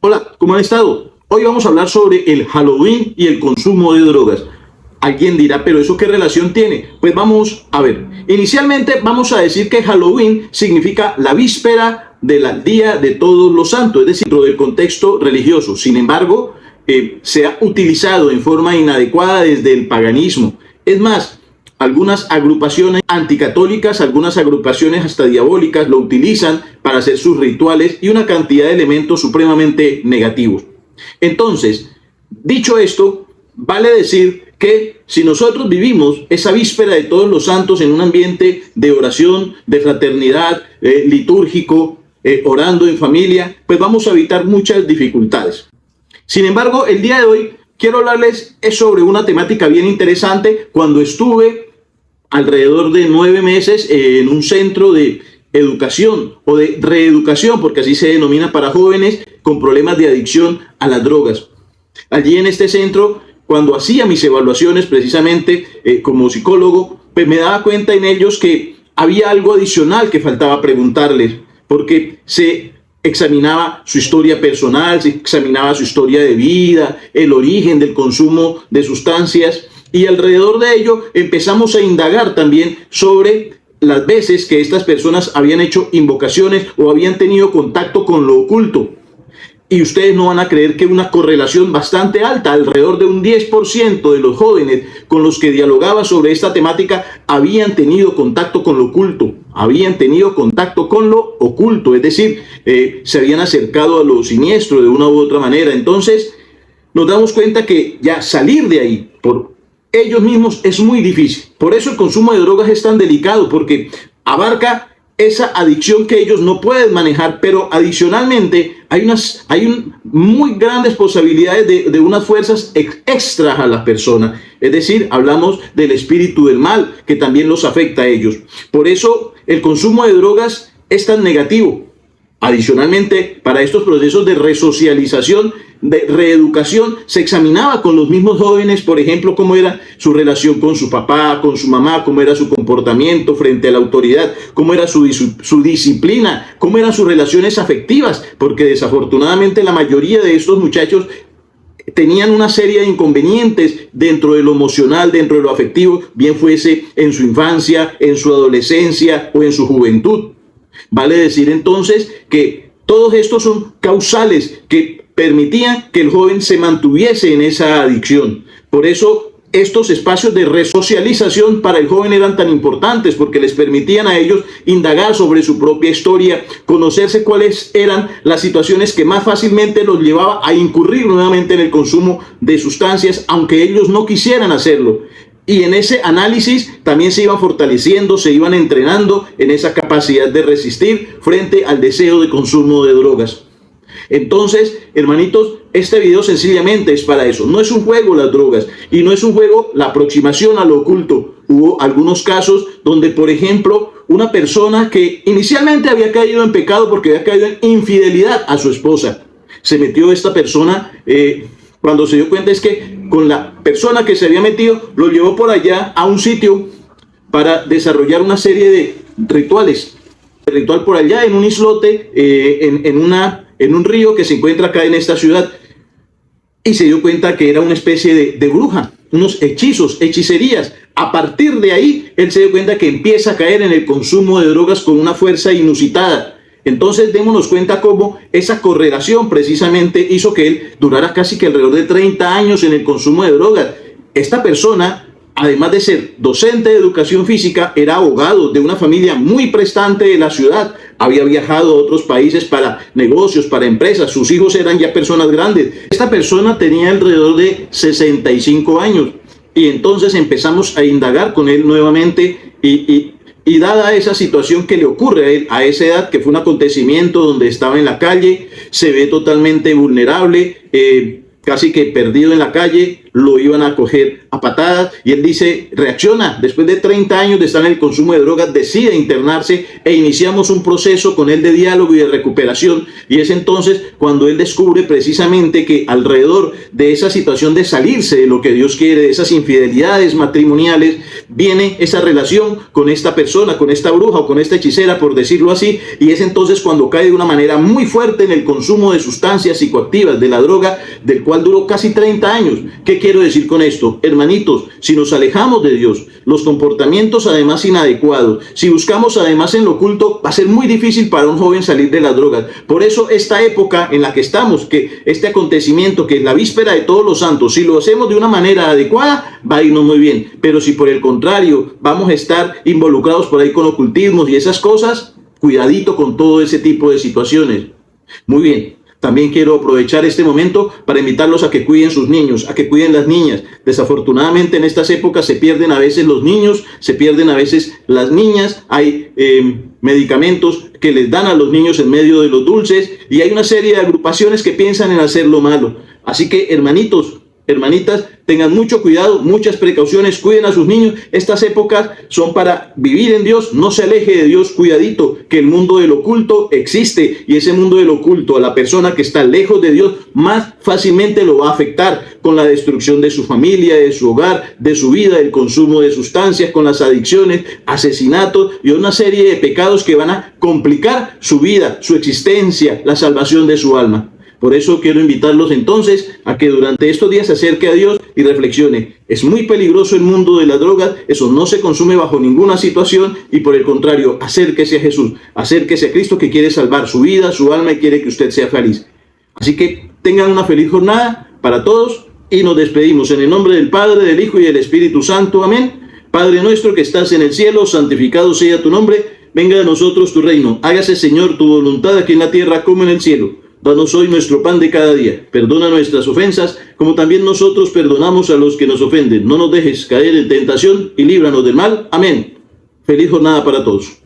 Hola, ¿cómo han estado? Hoy vamos a hablar sobre el Halloween y el consumo de drogas. Alguien dirá, pero ¿eso qué relación tiene? Pues vamos a ver. Inicialmente vamos a decir que Halloween significa la víspera del Día de Todos los Santos, es decir, dentro del contexto religioso. Sin embargo, se ha utilizado en forma inadecuada desde el paganismo. Es más, algunas agrupaciones anticatólicas, algunas agrupaciones hasta diabólicas lo utilizan para hacer sus rituales y una cantidad de elementos supremamente negativos. Entonces, dicho esto, vale decir que si nosotros vivimos esa víspera de todos los santos en un ambiente de oración, de fraternidad, litúrgico, orando en familia, pues vamos a evitar muchas dificultades. Sin embargo, el día de hoy quiero hablarles sobre una temática bien interesante. Cuando estuve alrededor de 9 meses en un centro de educación o de reeducación, porque así se denomina, para jóvenes con problemas de adicción a las drogas. Allí en este centro, cuando hacía mis evaluaciones precisamente como psicólogo, pues me daba cuenta en ellos que había algo adicional que faltaba preguntarles, porque se examinaba su historia personal, se examinaba su historia de vida, el origen del consumo de sustancias, y alrededor de ello empezamos a indagar también sobre las veces que estas personas habían hecho invocaciones o habían tenido contacto con lo oculto. Y ustedes no van a creer que una correlación bastante alta, alrededor de un 10% de los jóvenes con los que dialogaba sobre esta temática habían tenido contacto con lo oculto, habían tenido contacto con lo oculto, es decir, se habían acercado a lo siniestro de una u otra manera. Entonces nos damos cuenta que ya salir de ahí por ellos mismos es muy difícil. Por eso el consumo de drogas es tan delicado, porque abarca esa adicción que ellos no pueden manejar, pero adicionalmente hay muy grandes posibilidades de unas fuerzas extras a la persona. Es decir, hablamos del espíritu del mal que también los afecta a ellos. Por eso el consumo de drogas es tan negativo. Adicionalmente, para estos procesos de resocialización, de reeducación, se examinaba con los mismos jóvenes, por ejemplo, cómo era su relación con su papá, con su mamá, cómo era su comportamiento frente a la autoridad, cómo era su disciplina, cómo eran sus relaciones afectivas, porque desafortunadamente la mayoría de estos muchachos tenían una serie de inconvenientes dentro de lo emocional, dentro de lo afectivo, bien fuese en su infancia, en su adolescencia o en su juventud. Vale decir entonces que todos estos son causales que permitían que el joven se mantuviese en esa adicción. Por eso estos espacios de resocialización para el joven eran tan importantes, porque les permitían a ellos indagar sobre su propia historia, conocerse cuáles eran las situaciones que más fácilmente los llevaba a incurrir nuevamente en el consumo de sustancias, aunque ellos no quisieran hacerlo. Y en ese análisis también se iban fortaleciendo, se iban entrenando en esa capacidad de resistir frente al deseo de consumo de drogas. Entonces, hermanitos, este video sencillamente es para eso. No es un juego las drogas y no es un juego la aproximación a lo oculto. Hubo algunos casos donde, por ejemplo, una persona que inicialmente había caído en pecado porque había caído en infidelidad a su esposa, se metió esta persona, cuando se dio cuenta es que con la persona que se había metido, lo llevó por allá a un sitio para desarrollar una serie de rituales. El ritual por allá en un islote, en un río que se encuentra acá en esta ciudad. Y se dio cuenta que era una especie de bruja, unos hechizos, hechicerías. A partir de ahí, él se dio cuenta que empieza a caer en el consumo de drogas con una fuerza inusitada. Entonces démonos cuenta cómo esa correlación precisamente hizo que él durara casi que alrededor de 30 años en el consumo de drogas. Esta persona, además de ser docente de educación física, era abogado de una familia muy prestante de la ciudad. Había viajado a otros países para negocios, para empresas. Sus hijos eran ya personas grandes. Esta persona tenía alrededor de 65 años. Y entonces empezamos a indagar con él nuevamente y dada esa situación que le ocurre a él a esa edad, que fue un acontecimiento donde estaba en la calle, se ve totalmente vulnerable, casi que perdido en la calle, lo iban a coger a patadas, y él dice, reacciona, después de 30 años de estar en el consumo de drogas, decide internarse, e iniciamos un proceso con él de diálogo y de recuperación, y es entonces cuando él descubre precisamente que alrededor de esa situación de salirse de lo que Dios quiere, de esas infidelidades matrimoniales, viene esa relación con esta persona, con esta bruja o con esta hechicera, por decirlo así, y es entonces cuando cae de una manera muy fuerte en el consumo de sustancias psicoactivas, de la droga, del cual duró casi 30 años. ¿Qué quiero decir con esto? Hermanitos, si nos alejamos de Dios, los comportamientos además inadecuados, si buscamos además en lo oculto, va a ser muy difícil para un joven salir de las drogas. Por eso esta época en la que estamos, que este acontecimiento, que es la víspera de Todos los Santos, si lo hacemos de una manera adecuada, va a irnos muy bien. Pero si por el contrario vamos a estar involucrados por ahí con ocultismos y esas cosas, cuidadito con todo ese tipo de situaciones. Muy bien. También quiero aprovechar este momento para invitarlos a que cuiden sus niños, a que cuiden las niñas. Desafortunadamente en estas épocas se pierden a veces los niños, se pierden a veces las niñas. Hay medicamentos que les dan a los niños en medio de los dulces, y hay una serie de agrupaciones que piensan en hacer lo malo. Así que, hermanitos, hermanitas, tengan mucho cuidado, muchas precauciones, cuiden a sus niños. Estas épocas son para vivir en Dios, no se aleje de Dios, cuidadito, que el mundo del oculto existe, y ese mundo del oculto, a la persona que está lejos de Dios, más fácilmente lo va a afectar con la destrucción de su familia, de su hogar, de su vida, el consumo de sustancias, con las adicciones, asesinatos y una serie de pecados que van a complicar su vida, su existencia, la salvación de su alma. Por eso quiero invitarlos entonces a que durante estos días se acerque a Dios y reflexione. Es muy peligroso el mundo de las drogas, eso no se consume bajo ninguna situación, y por el contrario, acérquese a Jesús, acérquese a Cristo, que quiere salvar su vida, su alma, y quiere que usted sea feliz. Así que tengan una feliz jornada para todos, y nos despedimos en el nombre del Padre, del Hijo y del Espíritu Santo. Amén. Padre nuestro que estás en el cielo, santificado sea tu nombre, venga a nosotros tu reino, hágase, Señor, tu voluntad aquí en la tierra como en el cielo. Danos hoy nuestro pan de cada día. Perdona nuestras ofensas, como también nosotros perdonamos a los que nos ofenden. No nos dejes caer en tentación y líbranos del mal. Amén. Feliz jornada para todos.